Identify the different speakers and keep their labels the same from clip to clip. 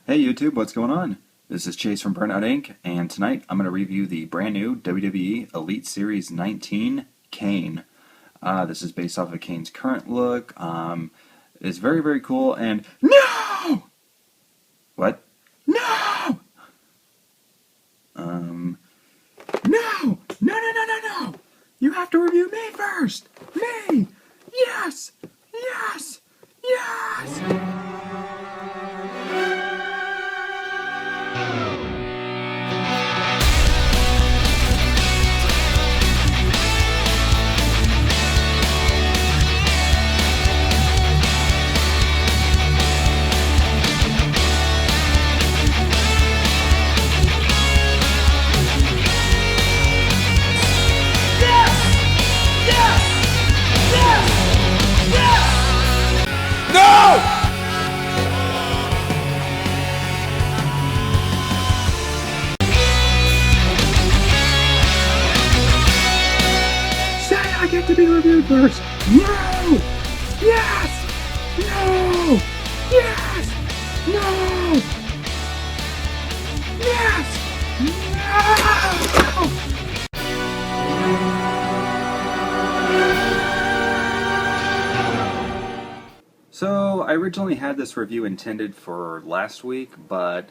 Speaker 1: Hey YouTube, what's going on? This is Chase from Burnout Inc. and tonight I'm going to review the brand new WWE Elite Series 19 Kane. This is based off of Kane's current look. It's very, very cool and... No! What? No! No! No, no, no, no, no! You have to review me first! Me! Yes! Yes! Yes! I get to be reviewed first. No! Yes! No! Yes! No! Yes! No! So I originally had this review intended for last week, but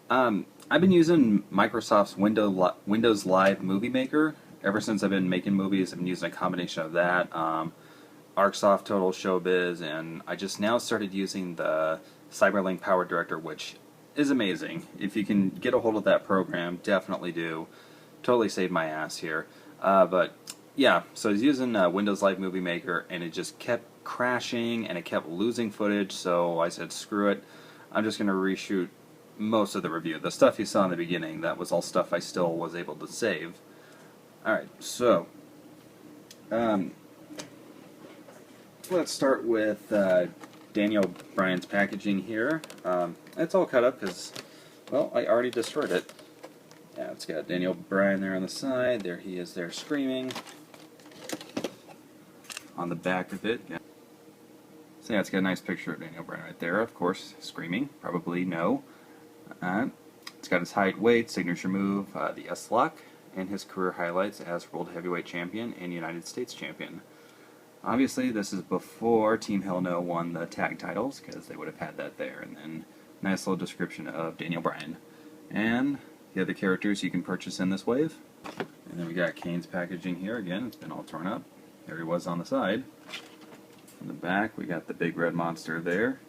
Speaker 1: I've been using Microsoft's Windows Live Movie Maker. Ever since I've been making movies, I've been using a combination of that, ArcSoft Total Showbiz, and I just now started using the Cyberlink Powerdirector, which is amazing. If you can get a hold of that program, definitely do. Totally saved my ass here. But yeah, so I was using Windows Live Movie Maker, and it just kept crashing, and it kept losing footage, so I said, screw it. I'm just going to reshoot most of the review. The stuff you saw in the beginning, that was all stuff I still was able to save. Alright, so let's start with Daniel Bryan's packaging here. It's all cut up because, well, I already destroyed it. Yeah, it's got Daniel Bryan there on the side. There he is there screaming. On the back of it. Yeah. So yeah, it's got a nice picture of Daniel Bryan right there, of course, screaming. Probably no. It's got his height, weight, signature move, the S-Lock, and his career highlights as World Heavyweight Champion and United States Champion. Obviously, this is before Team Hell No won the tag titles, because they would have had that there. And then, nice little description of Daniel Bryan. And the other characters you can purchase in this wave. And then we got Kane's packaging here again. It's been all torn up. There he was on the side. On the back, we got the big red monster there.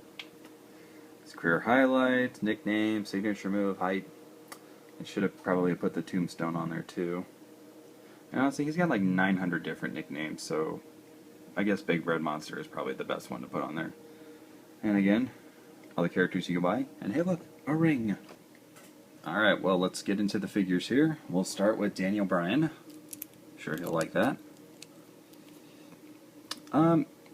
Speaker 1: His career highlights, nickname, signature move, height. I should have probably put the tombstone on there too. And honestly, he's got like 900 different nicknames, so I guess Big Red Monster is probably the best one to put on there. And again, all the characters you can buy. And hey look, a ring! Alright, well let's get into the figures here. We'll start with Daniel Bryan. Sure he'll like that.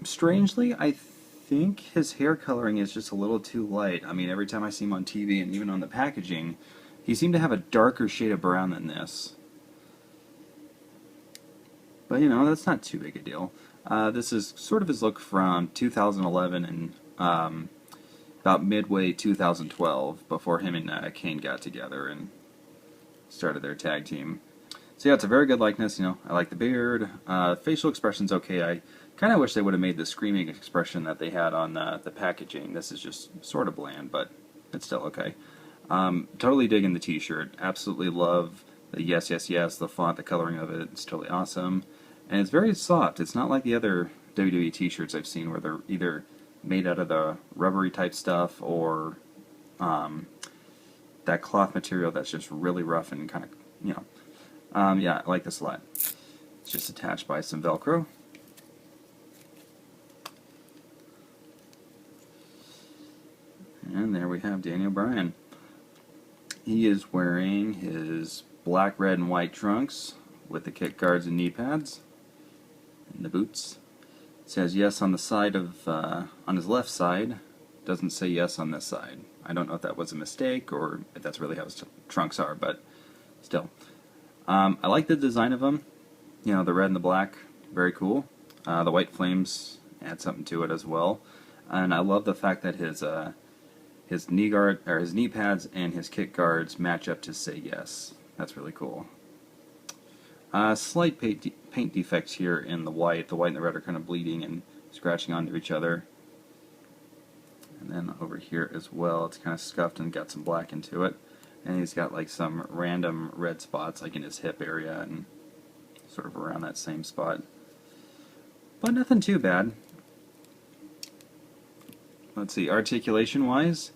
Speaker 1: Strangely, I think his hair coloring is just a little too light. I mean, every time I see him on TV and even on the packaging, he seemed to have a darker shade of brown than this. But, you know, that's not too big a deal. This is sort of his look from 2011 and about midway 2012, before him and Kane got together and started their tag team. So yeah, it's a very good likeness, you know. I like the beard. Facial expression's okay. I kind of wish they would have made the screaming expression that they had on the packaging. This is just sort of bland, but it's still okay. Totally digging the t-shirt. Absolutely love the yes, yes, yes, the font, the coloring of it. It's totally awesome. And it's very soft. It's not like the other WWE t-shirts I've seen where they're either made out of the rubbery type stuff or that cloth material that's just really rough and kind of, you know. Yeah, I like this a lot. It's just attached by some Velcro. And there we have Daniel Bryan. He is wearing his black, red, and white trunks with the kick guards and knee pads and the boots. It says yes on the side of, on his left side. Doesn't say yes on this side. I don't know if that was a mistake or if that's really how his trunks are, but still. I like the design of them. You know, the red and the black, very cool. The white flames add something to it as well. And I love the fact that his his knee guard or his knee pads and his kick guards match up to say yes. That's really cool. Slight paint defects here in the white. The white and the red are kind of bleeding and scratching onto each other. And then over here as well, it's kind of scuffed and got some black into it. And he's got like some random red spots like in his hip area and sort of around that same spot. But nothing too bad. Let's see, articulation wise,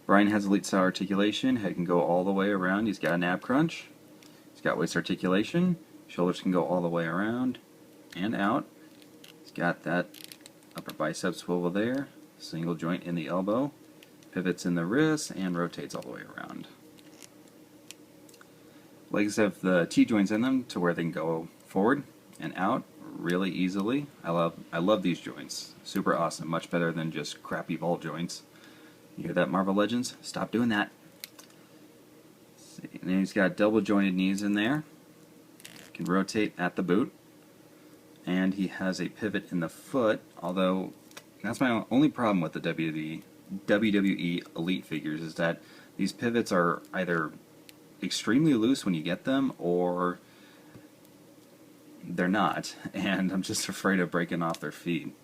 Speaker 1: Bryan has elite style articulation. Head can go all the way around. He's got an ab crunch. He's got waist articulation. Shoulders can go all the way around and out. He's got that upper bicep swivel there. Single joint in the elbow. Pivots in the wrist and rotates all the way around. Legs have the T-joints in them to where they can go forward and out really easily. I love these joints. Super awesome. Much better than just crappy ball joints. You hear that, Marvel Legends? Stop doing that. Let's see. And then he's got double jointed knees in there. Can rotate at the boot. And he has a pivot in the foot, although that's my only problem with the WWE Elite figures is that these pivots are either extremely loose when you get them or they're not, and I'm just afraid of breaking off their feet.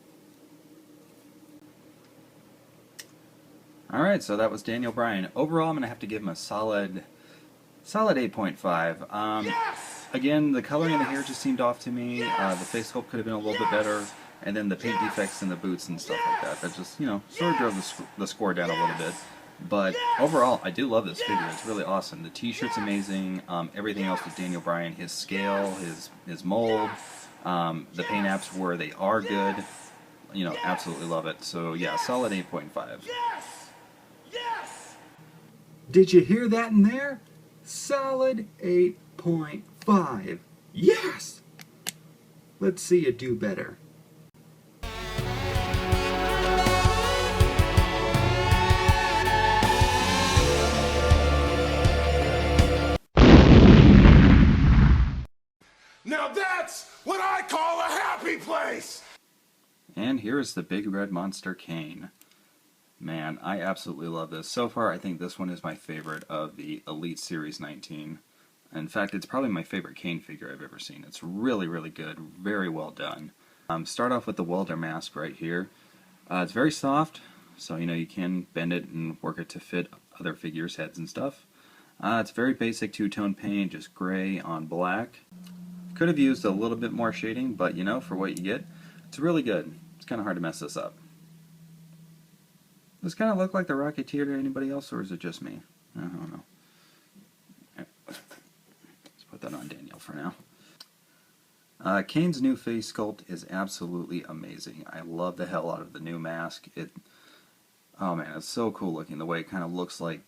Speaker 1: Alright, so that was Daniel Bryan. Overall, I'm going to have to give him a solid 8.5.
Speaker 2: Yes!
Speaker 1: Again, the coloring of the hair just seemed off to me. The face sculpt could have been a little bit better. And then the paint defects in the boots and stuff like that. That just, you know, sort of drove the score down a little bit. But overall, I do love this figure. It's really awesome. The t-shirt's amazing. Everything else with Daniel Bryan, his scale, his mold, the paint apps where they are good. You know, absolutely love it. So yeah, solid 8.5.
Speaker 2: Yes! Yes!
Speaker 3: Did you hear that in there? Solid 8.5. Yes! Let's see you do better.
Speaker 2: Now that's what I call a happy place!
Speaker 1: And here is the big red monster Kane. Man, I absolutely love this. So far, I think this one is my favorite of the Elite Series 19. In fact, it's probably my favorite Kane figure I've ever seen. It's really, really good. Very well done. Start off with the welder mask right here. It's very soft, so you know you can bend it and work it to fit other figures' heads and stuff. It's very basic two-tone paint, just gray on black. Could have used a little bit more shading, but you know, for what you get, it's really good. It's kind of hard to mess this up. Does this kind of look like the Rocketeer to anybody else, or is it just me? I don't know. Let's put that on Daniel for now. Kane's new face sculpt is absolutely amazing. I love the hell out of the new mask. Oh man, it's so cool looking. The way it kind of looks like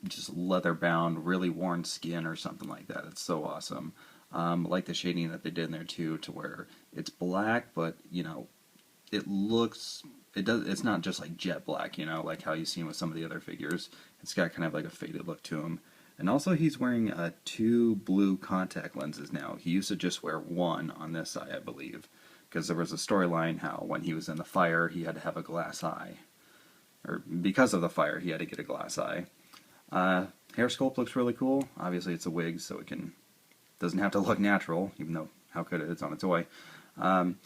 Speaker 1: just leather-bound, really worn skin or something like that. It's so awesome. I like the shading that they did in there too, to where it's black, but you know, it's not just like jet black, you know, like how you've seen with some of the other figures. It's got kind of like a faded look to him. And also he's wearing 2 blue contact lenses now. He used to just wear 1 on this eye, I believe, because there was a storyline how when he was in the fire he had to have a glass eye. Or because of the fire he had to get a glass eye. Hair sculpt looks really cool. Obviously it's a wig, so it doesn't have to look natural, even though how could it? It's on a toy. And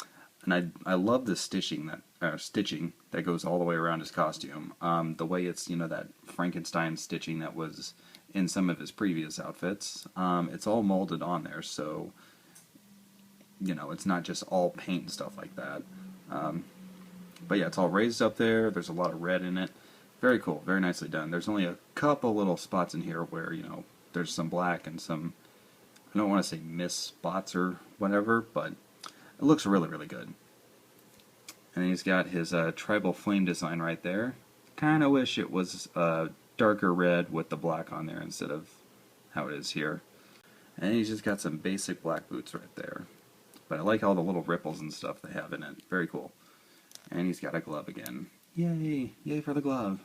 Speaker 1: I love the stitching that goes all the way around his costume. The way it's, you know, that Frankenstein stitching that was in some of his previous outfits. It's all molded on there, so you know, it's not just all paint and stuff like that. But yeah, it's all raised up there. There's a lot of red in it. Very cool, very nicely done. There's only a couple little spots in here where, you know, there's some black and some, I don't want to say missed spots or whatever, but it looks really, really good. And he's got his tribal flame design right there. Kind of wish it was darker red with the black on there instead of how it is here. And he's just got some basic black boots right there. But I like all the little ripples and stuff they have in it. Very cool. And he's got a glove again. Yay! Yay for the glove.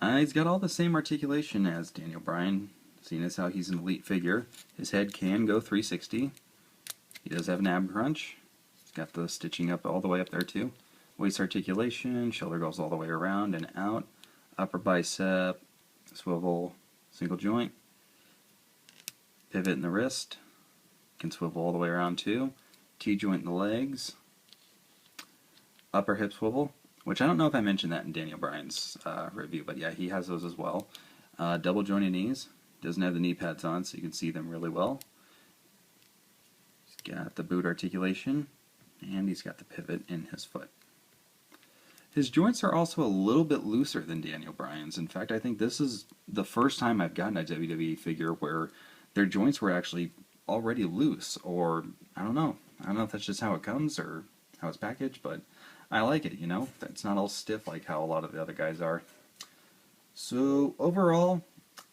Speaker 1: He's got all the same articulation as Daniel Bryan, seeing as how he's an elite figure. His head can go 360. He does have an ab crunch. He's got the stitching up all the way up there too. Waist articulation, shoulder goes all the way around and out. Upper bicep, swivel, single joint. Pivot in the wrist, can swivel all the way around too. T-joint in the legs. Upper hip swivel, which I don't know if I mentioned that in Daniel Bryan's review, but yeah, he has those as well. Double jointed knees, doesn't have the knee pads on, so you can see them really well. He's got the boot articulation, and he's got the pivot in his foot. His joints are also a little bit looser than Daniel Bryan's. In fact, I think this is the first time I've gotten a WWE figure where their joints were actually already loose, or I don't know. I don't know if that's just how it comes or how it's packaged, but I like it, you know? It's not all stiff like how a lot of the other guys are. So overall,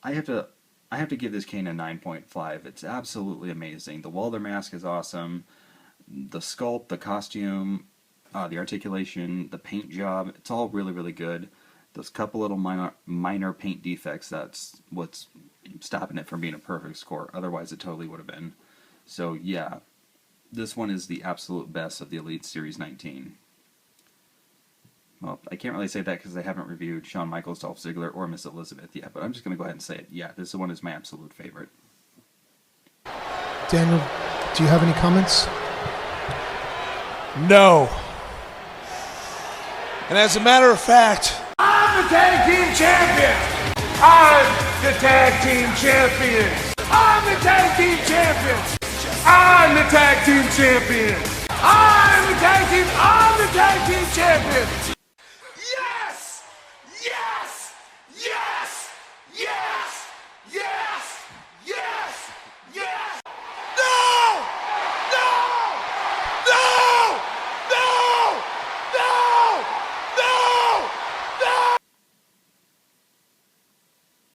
Speaker 1: I have to give this Kane a 9.5. It's absolutely amazing. The Walder mask is awesome. The sculpt, the costume, the articulation, the paint job, it's all really, really good. Those couple little minor paint defects, that's what's stopping it from being a perfect score. Otherwise, it totally would have been. So, yeah, this one is the absolute best of the Elite Series 19. Well, I can't really say that because I haven't reviewed Shawn Michaels, Dolph Ziggler, or Miss Elizabeth yet, but I'm just going to go ahead and say it. Yeah, this one is my absolute favorite.
Speaker 4: Daniel, do you have any comments?
Speaker 5: No. And as a matter of fact,
Speaker 2: I'm the tag team champion! I'm the tag team champion! I'm the tag team champion! I'm the tag team champion! I'm the tag team champion!